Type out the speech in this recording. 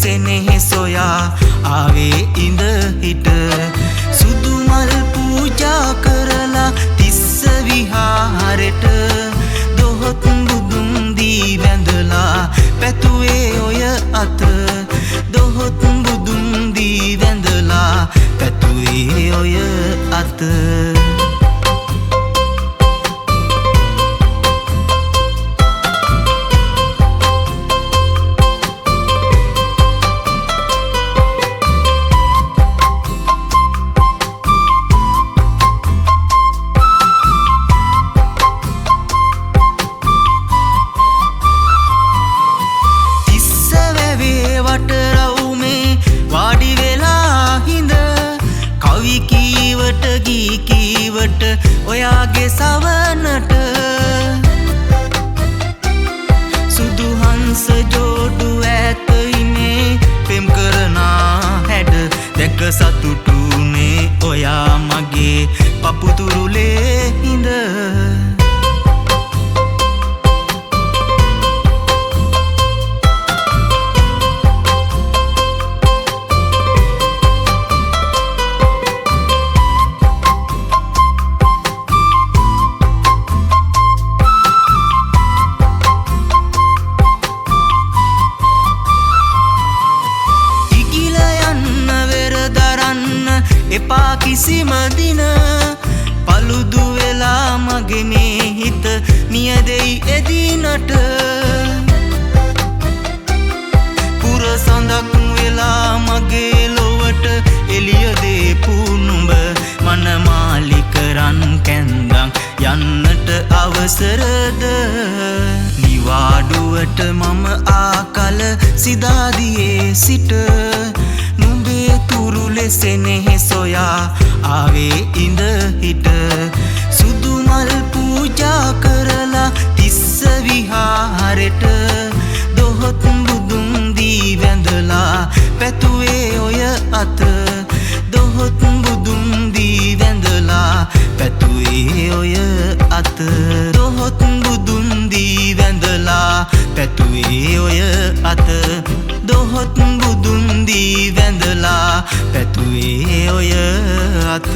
සෙනෙහ සොයා ආවේ ඉඳ හිට සුදු මල් පූජා කරලා තිස්ස විහාරෙට දොහොත් බුදුන් දී වැඳලා පැතුවේ ඔය අත දොහොත් බුදුන් දී වැඳලා පැතුවේ ඔය අත කීවට ඔයාගේ සවනට සුදු හංස ජෝඩු ඇත ඉනේ පෙම් කරනා හැඩ දැක සතුටුනේ ඔයා මගේ පපුතුරුලේ හිඳ එපා කිසිම දින පළුදු වෙලා මගේ මේ හිත නියදෙයි එදිනට පුර සඳක් වෙලා මගේ ලොවට එළිය දේපු නුඹ මනමාලික රන් කැන්දන් යන්නට අවසරද නිවාඩුවට මම ආකල සිදාදියේ සිට නුඹේ තුරුලෙ සෙනෙහ සොයා ආවේ ඉඳ හිට සුදු මල් පූජා කරලා තිස්ස විහාරෙට දොහොත් බුදුන් දී වැඳලා පැතුවේ ඔය අත දොහොත් බුදුන් දී වැඳලා පැතුවේ ඔය අත දොහොත් බුදුන් දී වැඳලා පැතුවේ ඔය අත දොහොත් බුදුන් දී වැඳලා පැතුවේ ඔය අත